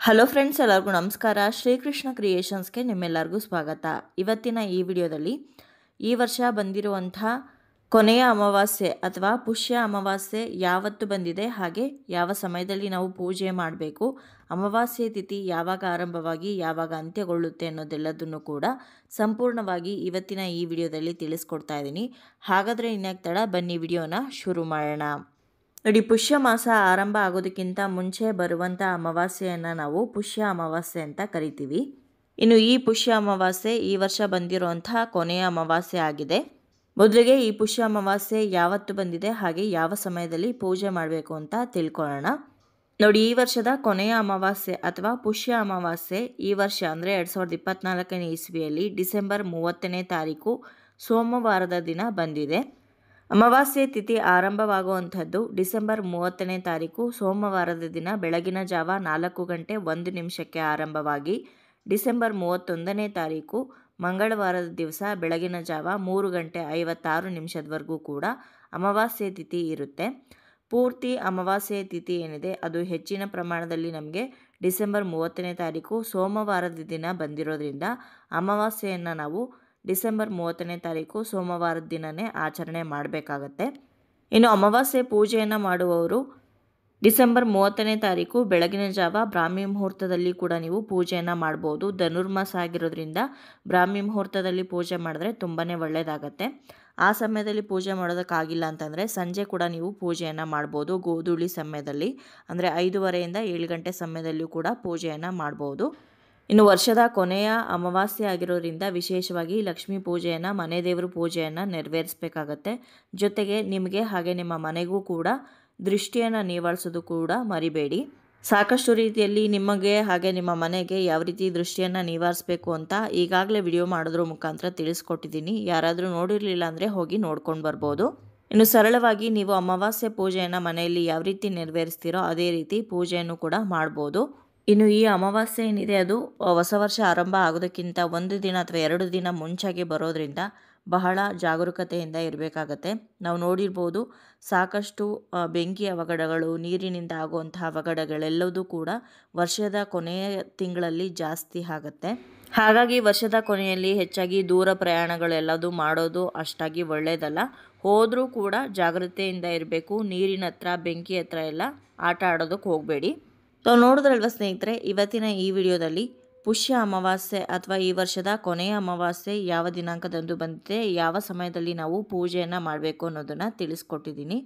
Hello friends, ಎಲ್ಲರಿಗೂ ನಮಸ್ಕಾರ. ಶ್ರೀಕೃಷ್ಣ ಕ್ರಿಯೇಷನ್ಸ್ಗೆ ನಿಮ್ಮೆಲ್ಲರಿಗೂ ಸ್ವಾಗತ. ಇವತ್ತಿನ ಈ ವಿಡಿಯೋದಲ್ಲಿ ಈ ವರ್ಷ ಬಂದಿರುವಂಥ ಕೊನೆಯ ಅಮಾವಾಸ್ಯೆ ಅಥವಾ ಪುಷ್ಯ ಅಮಾವಾಸ್ಯೆ ಯಾವತ್ತು ಬಂದಿದೆ, ಹಾಗೆ ಯಾವ ಸಮಯದಲ್ಲಿ ನಾವು ಪೂಜೆ ಮಾಡಬೇಕು, ಅಮಾವಾಸ್ಯೆ ತಿಥಿ ಯಾವಾಗ ಆರಂಭವಾಗಿ ಯಾವಾಗ ಅಂತ್ಯಗೊಳ್ಳುತ್ತೆ ಅನ್ನೋದೆಲ್ಲದನ್ನು ಕೂಡ ಸಂಪೂರ್ಣವಾಗಿ ಇವತ್ತಿನ ಈ ವಿಡಿಯೋದಲ್ಲಿ ತಿಳಿಸ್ಕೊಡ್ತಾ ಇದ್ದೀನಿ. ಹಾಗಾದರೆ ಇನ್ಯಾಕೆ ತಡ, ಬನ್ನಿ ವಿಡಿಯೋನ ಶುರು ಮಾಡೋಣ. ನೋಡಿ, ಪುಷ್ಯ ಮಾಸ ಆರಂಭ ಆಗೋದಕ್ಕಿಂತ ಮುಂಚೆ ಬರುವಂಥ ಅಮಾವಾಸ್ಯೆಯನ್ನು ನಾವು ಪುಷ್ಯ ಅಮಾವಾಸ್ಯೆ ಅಂತ ಕರಿತೀವಿ. ಇನ್ನು ಈ ಪುಷ್ಯ ಅಮಾವಾಸ್ಯೆ ಈ ವರ್ಷ ಬಂದಿರುವಂಥ ಕೊನೆಯ ಅಮಾವಾಸ್ಯೆ ಆಗಿದೆ. ಮೊದಲಿಗೆ ಈ ಪುಷ್ಯ ಅಮಾವಾಸ್ಯೆ ಯಾವತ್ತು ಬಂದಿದೆ, ಹಾಗೆ ಯಾವ ಸಮಯದಲ್ಲಿ ಪೂಜೆ ಮಾಡಬೇಕು ಅಂತ ತಿಳ್ಕೊಳ್ಳೋಣ. ನೋಡಿ, ಈ ವರ್ಷದ ಕೊನೆಯ ಅಮಾವಾಸ್ಯೆ ಅಥವಾ ಪುಷ್ಯ ಅಮಾವಾಸ್ಯೆ ಈ ವರ್ಷ ಅಂದರೆ 2024ನೇ ಇಸ್ವಿಯಲ್ಲಿ ಡಿಸೆಂಬರ್ 30ನೇ ತಾರೀಕು ಸೋಮವಾರದ ದಿನ ಬಂದಿದೆ. ಅಮಾವಾಸ್ಯೆ ತಿಥಿ ಆರಂಭವಾಗುವಂಥದ್ದು ಡಿಸೆಂಬರ್ 30ನೇ ತಾರೀಕು ಸೋಮವಾರದ ದಿನ ಬೆಳಗಿನ ಜಾವ 4:01 ಆರಂಭವಾಗಿ ಡಿಸೆಂಬರ್ 31ನೇ ತಾರೀಕು ಮಂಗಳವಾರದ ದಿವಸ ಬೆಳಗಿನ ಜಾವ 3:56 ಕೂಡ ಅಮಾವಾಸ್ಯೆ ತಿಥಿ ಇರುತ್ತೆ. ಪೂರ್ತಿ ಅಮಾವಾಸ್ಯೆ ತಿಥಿ ಏನಿದೆ ಅದು ಹೆಚ್ಚಿನ ಪ್ರಮಾಣದಲ್ಲಿ ನಮಗೆ ಡಿಸೆಂಬರ್ 30ನೇ ತಾರೀಕು ಸೋಮವಾರದ ದಿನ ಬಂದಿರೋದ್ರಿಂದ ಅಮಾವಾಸ್ಯೆಯನ್ನು ನಾವು ಡಿಸೆಂಬರ್ 30ನೇ ತಾರೀಕು ಸೋಮವಾರದ ದಿನವೇ ಆಚರಣೆ ಮಾಡಬೇಕಾಗತ್ತೆ. ಇನ್ನು ಅಮಾವಾಸ್ಯೆ ಪೂಜೆಯನ್ನು ಮಾಡುವವರು ಡಿಸೆಂಬರ್ 30ನೇ ತಾರೀಕು ಬೆಳಗಿನ ಜಾವ ಬ್ರಾಹ್ಮಿ ಮುಹೂರ್ತದಲ್ಲಿ ಕೂಡ ನೀವು ಪೂಜೆಯನ್ನು ಮಾಡ್ಬೋದು. ಧನುರ್ಮಾಸ ಆಗಿರೋದ್ರಿಂದ ಬ್ರಾಹ್ಮಿ ಮುಹೂರ್ತದಲ್ಲಿ ಪೂಜೆ ಮಾಡಿದ್ರೆ ತುಂಬಾ ಒಳ್ಳೆಯದಾಗತ್ತೆ. ಆ ಸಮಯದಲ್ಲಿ ಪೂಜೆ ಮಾಡೋದಕ್ಕಾಗಿಲ್ಲ ಅಂತಂದರೆ ಸಂಜೆ ಕೂಡ ನೀವು ಪೂಜೆಯನ್ನು ಮಾಡ್ಬೋದು. ಗೋಧೂಳಿ ಸಮಯದಲ್ಲಿ ಅಂದರೆ 5:30ಯಿಂದ 7 ಗಂಟೆ ಸಮಯದಲ್ಲಿಯೂ ಕೂಡ ಪೂಜೆಯನ್ನು ಮಾಡ್ಬೋದು. ಇನ್ನು ವರ್ಷದ ಕೊನೆಯ ಅಮಾವಾಸ್ಯೆ ಆಗಿರೋದ್ರಿಂದ ವಿಶೇಷವಾಗಿ ಲಕ್ಷ್ಮೀ ಪೂಜೆಯನ್ನು, ಮನೆ ದೇವರು ಪೂಜೆಯನ್ನು ನೆರವೇರಿಸಬೇಕಾಗತ್ತೆ. ಜೊತೆಗೆ ನಿಮಗೆ ಹಾಗೆ ನಿಮ್ಮ ಮನೆಗೂ ಕೂಡ ದೃಷ್ಟಿಯನ್ನು ನಿವಾರಿಸೋದು ಕೂಡ ಮರಿಬೇಡಿ. ಸಾಕಷ್ಟು ರೀತಿಯಲ್ಲಿ ನಿಮಗೆ ಹಾಗೆ ನಿಮ್ಮ ಮನೆಗೆ ಯಾವ ರೀತಿ ದೃಷ್ಟಿಯನ್ನು ನಿವಾರಿಸಬೇಕು ಅಂತ ಈಗಾಗಲೇ ವಿಡಿಯೋ ಮಾಡೋದ್ರ ಮುಖಾಂತರ ತಿಳಿಸ್ಕೊಟ್ಟಿದ್ದೀನಿ. ಯಾರಾದರೂ ನೋಡಿರಲಿಲ್ಲ ಅಂದರೆ ಹೋಗಿ ನೋಡ್ಕೊಂಡು ಬರ್ಬೋದು. ಇನ್ನು ಸರಳವಾಗಿ ನೀವು ಅಮಾವಾಸ್ಯೆ ಪೂಜೆಯನ್ನು ಮನೆಯಲ್ಲಿ ಯಾವ ರೀತಿ ನೆರವೇರಿಸ್ತೀರೋ ಅದೇ ರೀತಿ ಪೂಜೆಯನ್ನು ಕೂಡ ಮಾಡ್ಬೋದು. ಇನ್ನು ಈ ಅಮಾವಾಸ್ಯೆ ಏನಿದೆ ಅದು ಹೊಸ ವರ್ಷ ಆರಂಭ ಆಗೋದಕ್ಕಿಂತ 1 ದಿನ ಅಥವಾ 2 ದಿನ ಮುಂಚಾಗಿ ಬರೋದ್ರಿಂದ ಬಹಳ ಜಾಗರೂಕತೆಯಿಂದ ಇರಬೇಕಾಗತ್ತೆ. ನಾವು ನೋಡಿರ್ಬೋದು, ಸಾಕಷ್ಟು ಬೆಂಕಿ ಅವಘಡಗಳು, ನೀರಿನಿಂದ ಆಗುವಂತಹ ಅವಘಡಗಳೆಲ್ಲದೂ ಕೂಡ ವರ್ಷದ ಕೊನೆಯ ತಿಂಗಳಲ್ಲಿ ಜಾಸ್ತಿ ಆಗುತ್ತೆ. ಹಾಗಾಗಿ ವರ್ಷದ ಕೊನೆಯಲ್ಲಿ ಹೆಚ್ಚಾಗಿ ದೂರ ಪ್ರಯಾಣಗಳೆಲ್ಲದೂ ಮಾಡೋದು ಅಷ್ಟಾಗಿ ಒಳ್ಳೆಯದಲ್ಲ. ಹೋದರೂ ಕೂಡ ಜಾಗ್ರತೆಯಿಂದ ಇರಬೇಕು. ನೀರಿನ ಹತ್ರ, ಬೆಂಕಿ ಹತ್ರ ಎಲ್ಲ ಆಟ ಆಡೋದಕ್ಕೆ ಹೋಗಬೇಡಿ. ತಾವು ನೋಡಿದ್ರಲ್ವ ಸ್ನೇಹಿತರೆ, ಇವತ್ತಿನ ಈ ವಿಡಿಯೋದಲ್ಲಿ ಪುಷ್ಯ ಅಮಾವಾಸ್ಯೆ ಅಥವಾ ಈ ವರ್ಷದ ಕೊನೆಯ ಅಮಾವಾಸ್ಯೆ ಯಾವ ದಿನಾಂಕದಂದು ಬಂದಿದೆ, ಯಾವ ಸಮಯದಲ್ಲಿ ನಾವು ಪೂಜೆಯನ್ನು ಮಾಡಬೇಕು ಅನ್ನೋದನ್ನು ತಿಳಿಸ್ಕೊಟ್ಟಿದ್ದೀನಿ.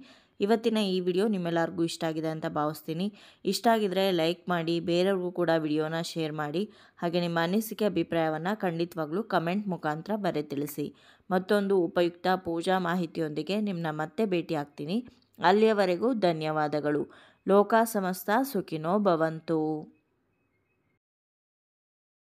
ಇವತ್ತಿನ ಈ ವಿಡಿಯೋ ನಿಮ್ಮೆಲ್ಲರಿಗೂ ಇಷ್ಟ ಆಗಿದೆ ಅಂತ ಭಾವಿಸ್ತೀನಿ. ಇಷ್ಟ ಆಗಿದರೆ ಲೈಕ್ ಮಾಡಿ, ಬೇರೆಯವ್ರಿಗೂ ಕೂಡ ವಿಡಿಯೋನ ಶೇರ್ ಮಾಡಿ, ಹಾಗೆ ನಿಮ್ಮ ಅನಿಸಿಕೆ ಅಭಿಪ್ರಾಯವನ್ನು ಖಂಡಿತವಾಗ್ಲೂ ಕಮೆಂಟ್ ಮುಖಾಂತರ ಬರೆದು ತಿಳಿಸಿ. ಮತ್ತೊಂದು ಉಪಯುಕ್ತ ಪೂಜಾ ಮಾಹಿತಿಯೊಂದಿಗೆ ನಿಮ್ಮನ್ನ ಮತ್ತೆ ಭೇಟಿ ಆಗ್ತೀನಿ. ಅಲ್ಲಿಯವರೆಗೂ ಧನ್ಯವಾದಗಳು. ಲೋಕ ಸಮಸ್ತ ಸುಖಿನೋ ಭವಂತು.